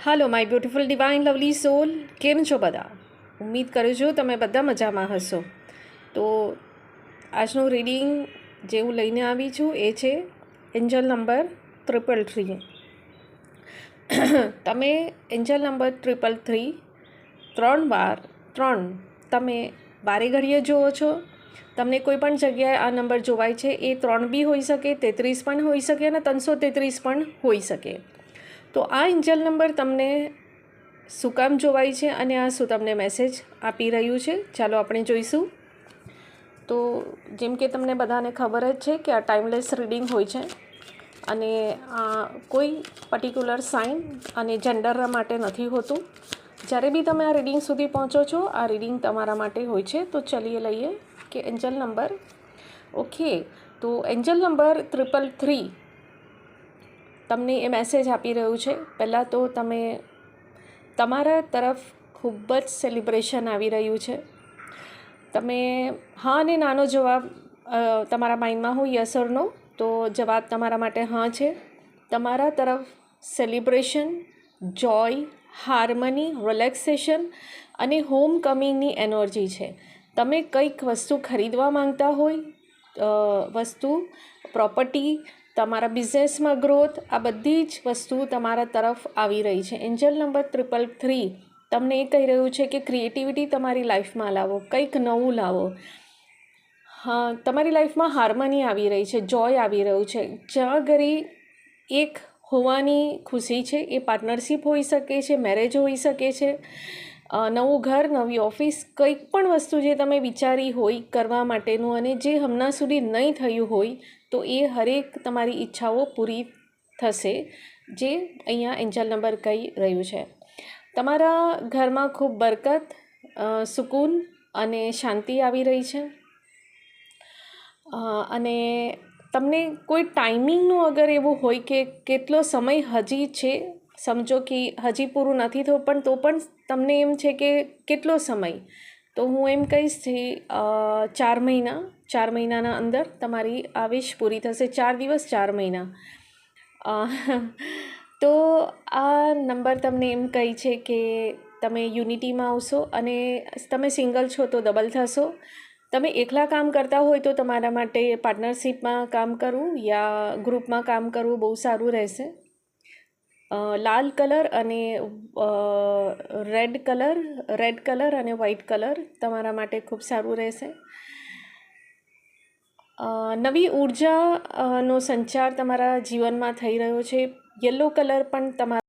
Hello my beautiful divine lovely soul, કેમ છો બધા? ઉમ્મીદ કરું છું તમે બધા મજામાં હશો. તો આજનું રીડિંગ જે હું લઈને આવી છું એ છે એન્જલ નંબર 333. તમે એન્જલ નંબર 333 3 તમે બારે ઘડીએ જુઓ છો. તમને કોઈ પણ જગ્યાએ આ નંબર જોવાય છે. એ 3 બી હોઈ શકે, 33 પણ હોઈ શકે અને 333 પણ હોઈ શકે. તો આ એન્જલ નંબર તમને શું કામ જોવાય છે અને આ શું તમને મેસેજ આપી રહ્યું છે, ચાલો આપણે જોઈશું. તો જેમ કે તમને બધાને ખબર જ છે કે આ ટાઈમલેસ રીડિંગ હોય છે અને આ કોઈ પર્ટિક્યુલર સાઇન અને જેન્ડર માટે નથી હોતું. જ્યારે બી તમે આ રીડિંગ સુધી પહોંચો છો, આ રીડિંગ તમારા માટે હોય છે. તો ચલીએ લઈએ કે એન્જલ નંબર. ઓકે, તો એન્જલ નંબર 333 તમને એ મેસેજ આપી રહ્યું છે. પહેલાં તો તમારા તરફ ખૂબ જ સેલિબ્રેશન આવી રહ્યું છે. તમે હા અને નાનો જવાબ તમારા માઇન્ડમાં હોય, યસ ઓર નો, તો જવાબ તમારા માટે હા છે. તમારા તરફ સેલિબ્રેશન, જોય, હાર્મની, રિલેક્સેશન અને હોમ કમિંગની એનર્જી છે. તમે કંઈક વસ્તુ ખરીદવા માંગતા હોય, વસ્તુ, પ્રોપર્ટી, તમારા બિઝનેસમાં ગ્રોથ, આ બધી જ વસ્તુ તમારા તરફ આવી રહી છે. એન્જલ નંબર 333 તમને એ કહી રહ્યું છે કે ક્રિએટિવિટી તમારી લાઈફમાં લાવો, કંઈક નવું લાવો. હા, તમારી લાઈફમાં હાર્મની આવી રહી છે, જોય આવી રહ્યું છે. જ્યાં ઘરી એક હોવાની ખુશી છે. એ પાર્ટનરશિપ હોઈ શકે છે, મેરેજ હોઈ શકે છે, નવું ઘર, નવી ઓફિસ, કંઈક પણ વસ્તુ જે તમે વિચારી હોય કરવા માટેનું અને જે હમણાં સુધી નહીં થયું હોય, તો એ હરેક તમારી ઈચ્છાઓ પૂરી થશે, જે અહીંયા એન્જલ નંબર કહી રહ્યું છે. તમારા ઘરમાં ખૂબ બરકત, સુકૂન અને શાંતિ આવી રહી છે. અને તમને કોઈ ટાઈમિંગનું અગર એવું હોય કે કેટલો સમય હજી છે, સમજો કે હજી પૂરું નથી થયું પણ તો પણ તમને એમ છે કે કેટલો સમય, તો હું એમ કહીશ 4 મહિનાના અંદર તમારી આ વિશ પૂરી થશે. 4 દિવસ 4 મહિના. તો આ નંબર તમને એમ કહે છે કે તમે યુનિટીમાં આવશો અને તમે સિંગલ છો તો ડબલ થશો. તમે એકલા કામ કરતા હોય તો તમારા માટે પાર્ટનરશિપમાં કામ કરવું યા ગ્રુપમાં કામ કરવું બહુ સારું રહેશે. લાલ કલર અને રેડ કલર અને વ્હાઇટ કલર તમારા માટે ખૂબ સારું રહેશે. નવી ઉર્જાનો સંચાર તમારા જીવનમાં થઈ રહ્યો છે. યલો કલર પણ તમારા